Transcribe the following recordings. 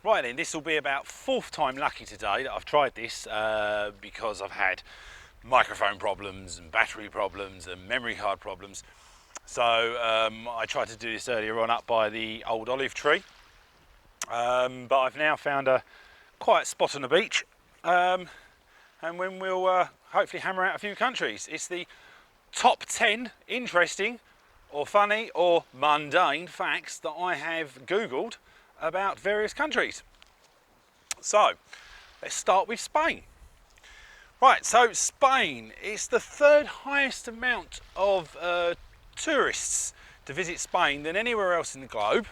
Right then, this will be about fourth time lucky today that I've tried this because I've had microphone problems and battery problems and memory card problems. So I tried to do this earlier on up by the old olive tree, but I've now found a quiet spot on the beach, and when we'll hopefully hammer out a few countries. It's the top 10 interesting or funny or mundane facts that I have Googled about various countries. So let's start with Spain. Right, so Spain is the third highest amount of tourists to visit Spain than anywhere else in the globe.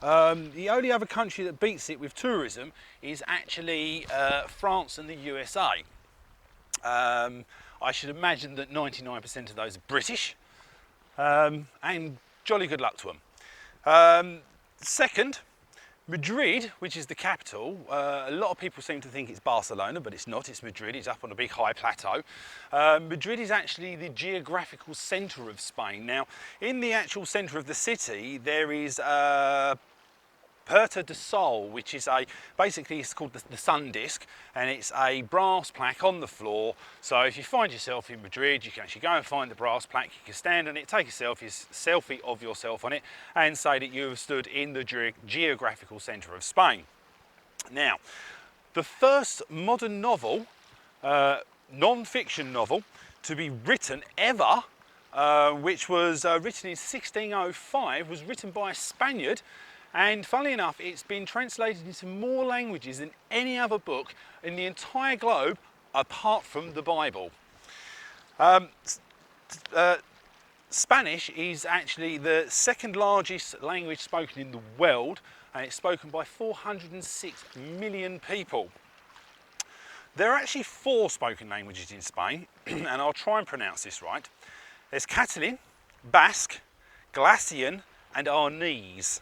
The only other country that beats it with tourism is actually France and the USA. I should imagine that 99% of those are British, and jolly good luck to them. Second, Madrid, which is the capital. A lot of people seem to think it's Barcelona, but it's not. It's Madrid. It's up on a big high plateau. Madrid is actually the geographical centre of Spain. Now, in the actual centre of the city, there is Puerta de Sol, which is basically it's called the sun disk, and it's a brass plaque on the floor. So if you find yourself in Madrid, you can actually go and find the brass plaque. You can stand on it, take a selfie of yourself on it, and say that you have stood in the geographical centre of Spain. Now, the first modern novel, non-fiction novel, to be written ever, which was written in 1605, was written by a Spaniard. And funnily enough, it's been translated into more languages than any other book in the entire globe, apart from the Bible. Spanish is actually the second largest language spoken in the world, and it's spoken by 406 million people. There are actually 4 spoken languages in Spain, and I'll try and pronounce this right. There's Catalan, Basque, Galician, and Arnese.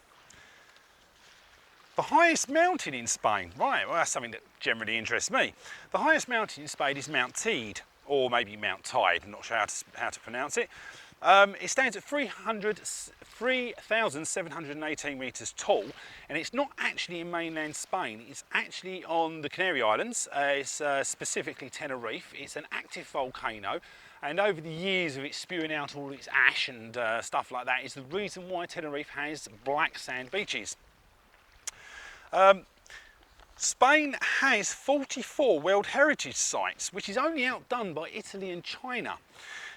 The highest mountain in Spain, right, well that's something that generally interests me. The highest mountain in Spain is Mount Teide, or maybe Mount Tide, I'm not sure how to pronounce it. It stands at 3,718 metres tall, and it's not actually in mainland Spain, it's actually on the Canary Islands, it's specifically Tenerife. It's an active volcano, and over the years of it spewing out all its ash and stuff like that is the reason why Tenerife has black sand beaches. Spain has 44 World Heritage Sites, which is only outdone by Italy and China.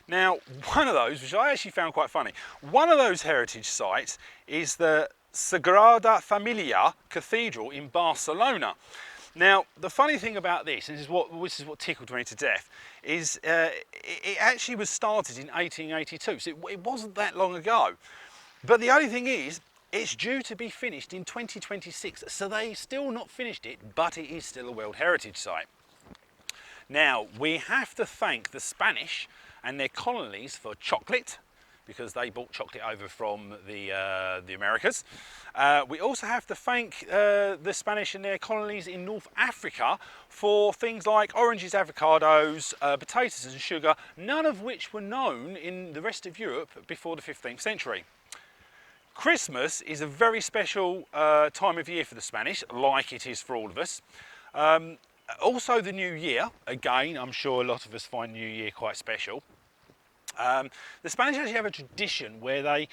Now, one of those, which I actually found quite funny, one of those heritage sites is the Sagrada Familia Cathedral in Barcelona. Now, the funny thing about this, and this is what tickled me to death, is it actually was started in 1882, so it wasn't that long ago. But the only thing is, it's due to be finished in 2026, so they've still not finished it, but it is still a World Heritage Site. Now, we have to thank the Spanish and their colonies for chocolate, because they brought chocolate over from the Americas. We also have to thank the Spanish and their colonies in North Africa for things like oranges, avocados, potatoes and sugar, none of which were known in the rest of Europe before the 15th century. Christmas is a very special time of year for the Spanish, like it is for all of us. Also the New Year, again, I'm sure a lot of us find New Year quite special. The Spanish actually have a tradition where they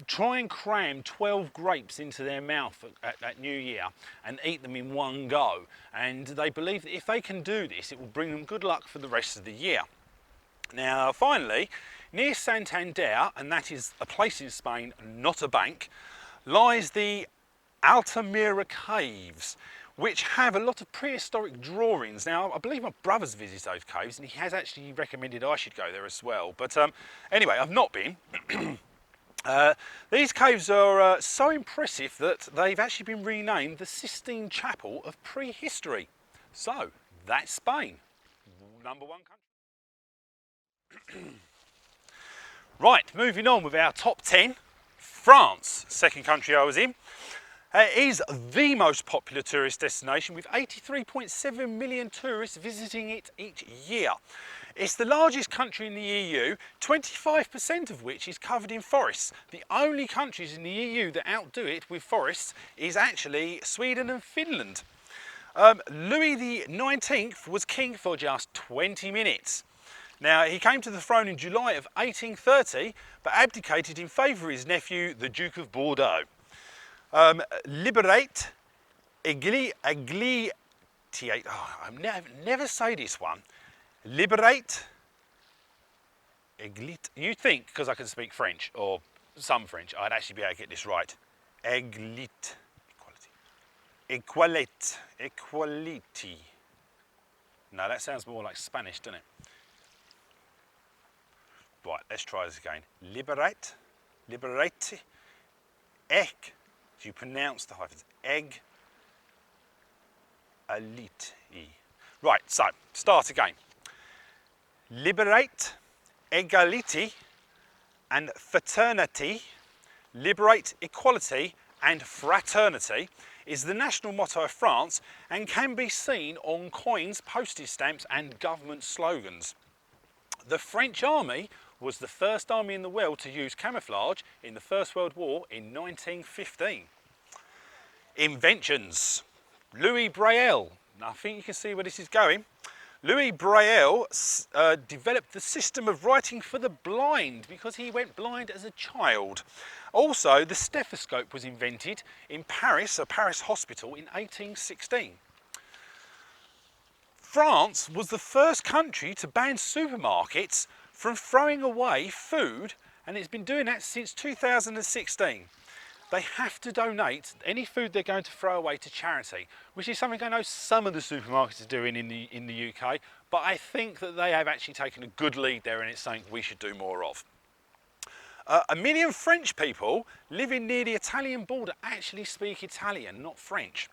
try and cram 12 grapes into their mouth at New Year and eat them in one go. And they believe that if they can do this, it will bring them good luck for the rest of the year. Now, finally, near Santander, and that is a place in Spain, not a bank, lies the Altamira Caves, which have a lot of prehistoric drawings. Now, I believe my brother's visited those caves, and he has actually recommended I should go there as well. But anyway, I've not been. These caves are so impressive that they've actually been renamed the Sistine Chapel of Prehistory. So, that's Spain, number 1 country. Right, moving on with our top 10. France, second country I was in. It is the most popular tourist destination with 83.7 million tourists visiting it each year. It's the largest country in the EU, 25% of which is covered in forests. The only countries in the EU that outdo it with forests is actually Sweden and Finland. Louis the 19th was king for just 20 minutes. Now, he came to the throne in July of 1830, but abdicated in favour of his nephew, the Duke of Bordeaux. Liberate, never say this one. Liberate, you think, because I can speak French, or some French, I'd actually be able to get this right. Equality. No, that sounds more like Spanish, doesn't it? Right, let's try this again. Liberate, ek. Do you pronounce the hyphens? Elite. Right, so start again. Liberate, egality, and fraternity. Liberate, equality, and fraternity is the national motto of France and can be seen on coins, postage stamps, and government slogans. The French army was the first army in the world to use camouflage in the First World War in 1915. Inventions. Louis Braille. Now, I think you can see where this is going. Louis Braille developed the system of writing for the blind because he went blind as a child. Also, the stethoscope was invented in Paris, a Paris hospital, in 1816. France was the first country to ban supermarkets from throwing away food, and it's been doing that since 2016. They have to donate any food they're going to throw away to charity, which is something I know some of the supermarkets are doing in the UK, but I think that they have actually taken a good lead there, and it's something we should do more of. 1 million French people living near the Italian border actually speak Italian, not French.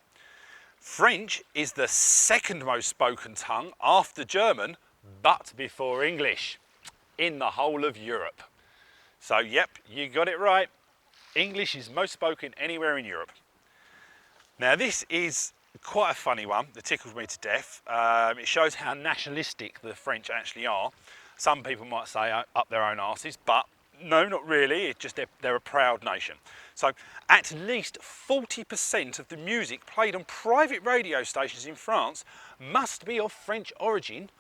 French is the second most spoken tongue after German, but before English, in the whole of Europe. So yep, you got it right. English is most spoken anywhere in Europe. Now this is quite a funny one that tickled me to death. It shows how nationalistic the French actually are. Some people might say up their own arses, but no, not really. It's just they're a proud nation. So at least 40% of the music played on private radio stations in France must be of French origin,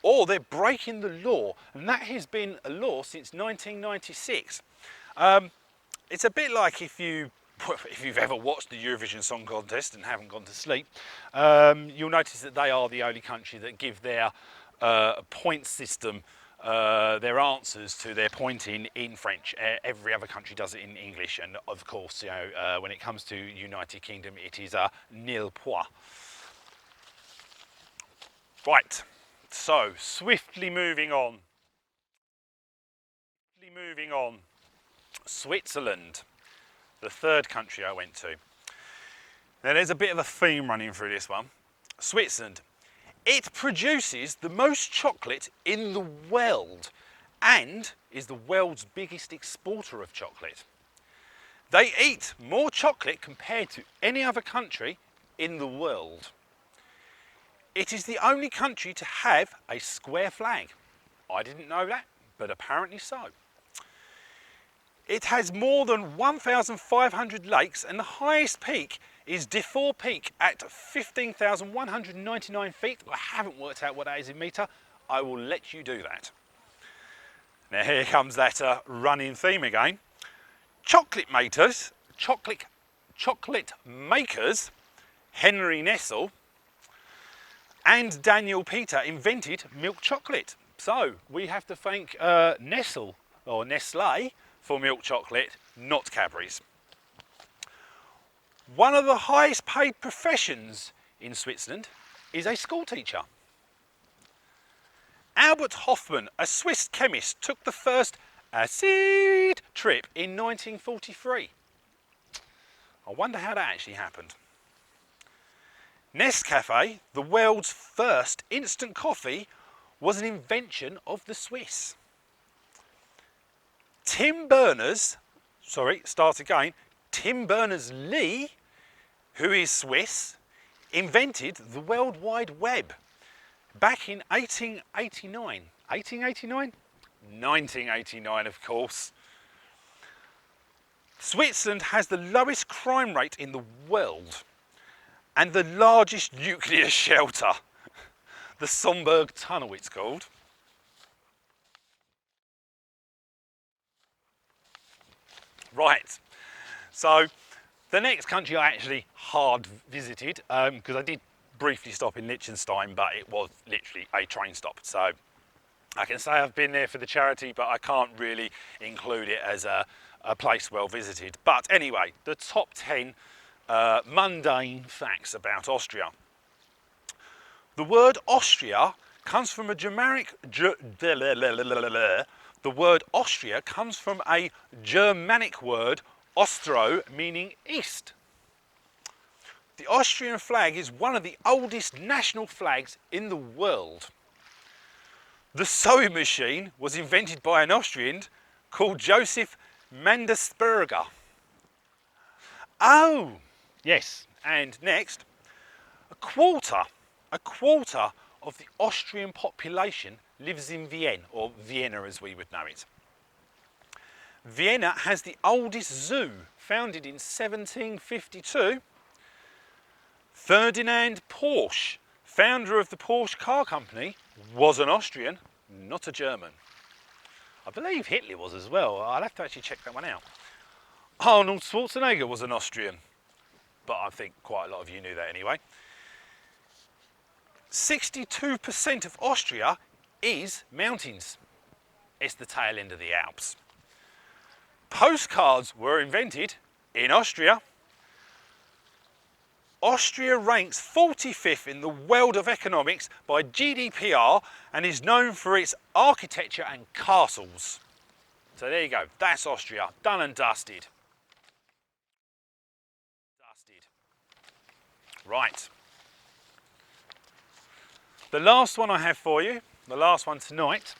or they're breaking the law, and that has been a law since 1996. It's a bit like if you've ever watched the Eurovision Song Contest and haven't gone to sleep, you'll notice that they are the only country that give their point system, their answers to their pointing in French. Every other country does it in English, and of course, you know, when it comes to United Kingdom, it is a nil point. Right, so swiftly moving on. Switzerland, the third country I went to. Now there's a bit of a theme running through this one. Switzerland. It produces the most chocolate in the world and is the world's biggest exporter of chocolate. They eat more chocolate compared to any other country in the world. It is the only country to have a square flag. I didn't know that, but apparently so. It has more than 1,500 lakes, and the highest peak is Defoe Peak at 15,199 feet. I haven't worked out what that is in metre. I will let you do that. Now here comes that running theme again. Chocolate makers, Henry Nestle and Daniel Peter invented milk chocolate. So we have to thank Nestle or Nestlé for milk chocolate, not Cadbury's. One of the highest paid professions in Switzerland is a school teacher. Albert Hofmann, a Swiss chemist, took the first acid trip in 1943. I wonder how that actually happened. Nescafe, the world's first instant coffee, was an invention of the Swiss. Tim Berners-Lee who is Swiss, invented the World Wide Web back in 1889. 1889? 1989, of course. Switzerland has the lowest crime rate in the world and the largest nuclear shelter. The Somberg Tunnel, it's called. Right, so the next country I actually hard visited, because I did briefly stop in Liechtenstein, but it was literally a train stop. So I can say I've been there for the charity, but I can't really include it as a place well visited. But anyway, the top 10 mundane facts about Austria. The word Austria comes from a Germanic. The word Austria comes from a Germanic word, Ostro, meaning east. The Austrian flag is one of the oldest national flags in the world. The sewing machine was invented by an Austrian called Joseph Mandelsberger. Oh, yes, and next, a quarter of the Austrian population lives in Vienna, or Vienna as we would know it. Vienna has the oldest zoo, founded in 1752. Ferdinand Porsche, founder of the Porsche car company, was an Austrian, not a German. I believe Hitler was as well. I'll have to actually check that one out. Arnold Schwarzenegger was an Austrian, but I think quite a lot of you knew that anyway. 62% of Austria is mountains. It's the tail end of the Alps. Postcards were invented in Austria. Austria ranks 45th in the world of economics by GDPR and is known for its architecture and castles. So there you go, that's Austria, done and dusted. Right. The last one I have for you, the last one tonight,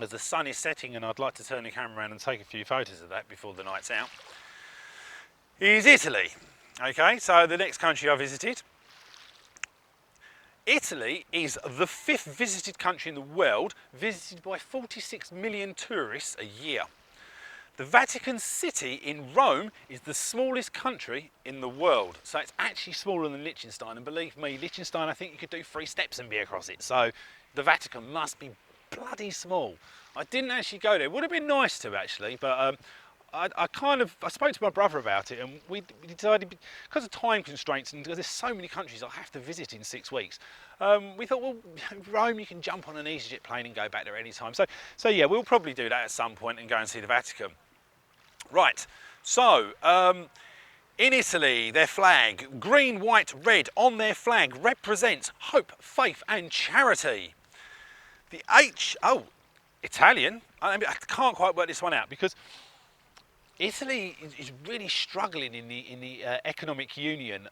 as the sun is setting and I'd like to turn the camera around and take a few photos of that before the night's out, is Italy. Okay, so the next country I visited. Italy is the 5th visited country in the world, visited by 46 million tourists a year. The Vatican City in Rome is the smallest country in the world. So it's actually smaller than Liechtenstein, and believe me, Liechtenstein, I think you could do 3 steps and be across it. So the Vatican must be bloody small. I didn't actually go there. It would have been nice to actually, but I spoke to my brother about it, and we decided, because of time constraints and because there's so many countries I have to visit in 6 weeks, we thought, well, Rome, you can jump on an EasyJet plane and go back there anytime. So yeah, we'll probably do that at some point and go and see the Vatican. Right, so in Italy, their flag, green, white, red, on their flag represents hope, faith and charity. The Italian, I can't quite work this one out because Italy is really struggling in the economic union,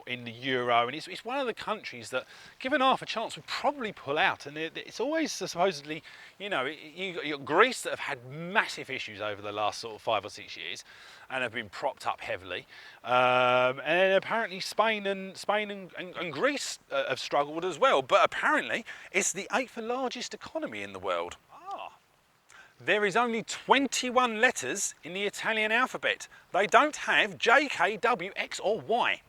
in the euro, and it's one of the countries that, given half a chance, would probably pull out. And it's always supposedly, you know, you've got Greece that have had massive issues over the last sort of 5 or 6 years, and have been propped up heavily. And then apparently Spain and Greece have struggled as well. But apparently it's the 8th largest economy in the world. There is only 21 letters in the Italian alphabet. They don't have J, K, W, X or Y.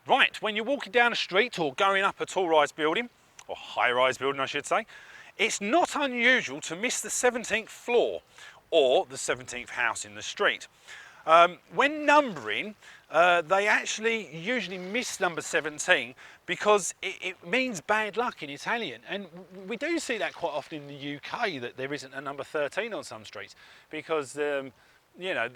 Right, when you're walking down a street or going up a tall-rise building, or high-rise building I should say, it's not unusual to miss the 17th floor or the 17th house in the street. When numbering, they actually usually miss number 17 because it means bad luck in Italian, and we do see that quite often in the UK, that there isn't a number 13 on some streets because you know,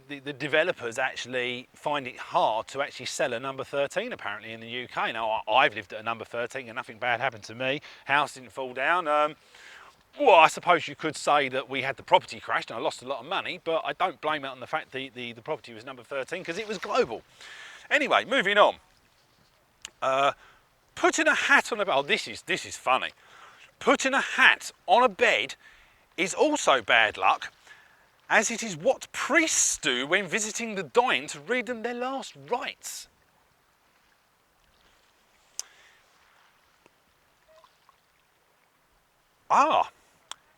the developers actually find it hard to actually sell a number 13 apparently in the UK. Now I've lived at a number 13 and nothing bad happened to me. House didn't fall down. Well, I suppose you could say that we had the property crashed and I lost a lot of money, but I don't blame it on the fact the property was number 13 because it was global. Anyway, moving on. Putting a hat on a bed, oh, this is funny. Putting a hat on a bed is also bad luck, as it is what priests do when visiting the dying to read them their last rites. Ah,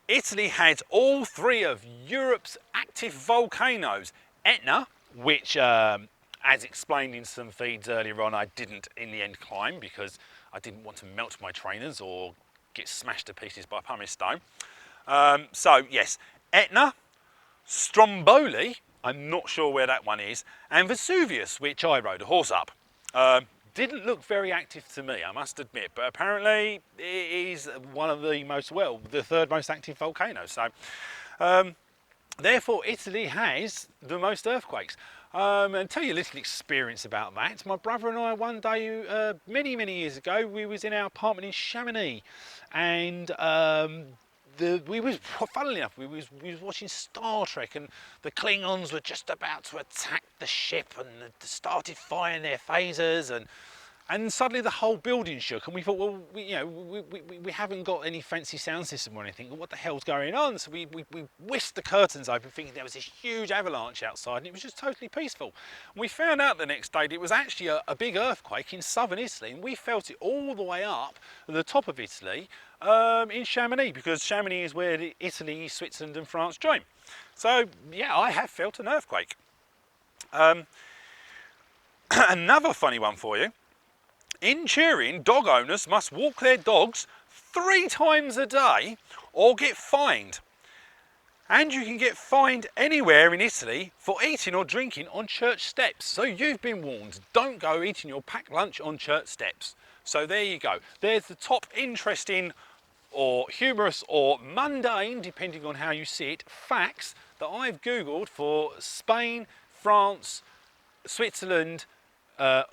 Italy has all three of Europe's active volcanoes. Etna, which, as explained in some feeds earlier on, I didn't in the end climb because I didn't want to melt my trainers or get smashed to pieces by pumice stone. So yes, Etna, Stromboli, I'm not sure where that one is, and Vesuvius, which I rode a horse up. Didn't look very active to me, I must admit, but apparently it is one of the the third most active volcanoes. So therefore Italy has the most earthquakes. And tell you a little experience about that. My brother and I one day, many years ago, we was in our apartment in Chamonix, and funnily enough, we was watching Star Trek, and the Klingons were just about to attack the ship, and started firing their phasers, and suddenly the whole building shook, and we thought, well, we haven't got any fancy sound system or anything. What the hell's going on? So we whisked the curtains open, thinking there was this huge avalanche outside, and it was just totally peaceful. And we found out the next day that it was actually a big earthquake in southern Italy, and we felt it all the way up at the top of Italy in Chamonix, because Chamonix is where Italy, Switzerland, and France join. So yeah, I have felt an earthquake. Another funny one for you. In Turin, dog owners must walk their dogs 3 times a day or get fined. And you can get fined anywhere in Italy for eating or drinking on church steps. So you've been warned, don't go eating your packed lunch on church steps. So there you go. There's the top interesting or humorous or mundane, depending on how you see it, facts that I've Googled for Spain, France, Switzerland,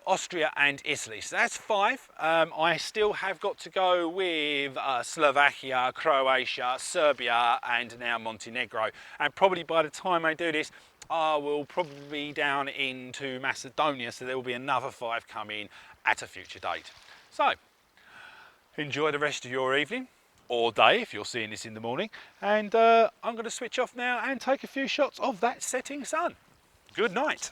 Austria and Italy. So that's 5. I still have got to go with Slovakia, Croatia, Serbia and now Montenegro, and probably by the time I do this I will probably be down into Macedonia, so there will be another 5 coming at a future date. So enjoy the rest of your evening or day if you're seeing this in the morning, and I'm going to switch off now and take a few shots of that setting sun. Good night.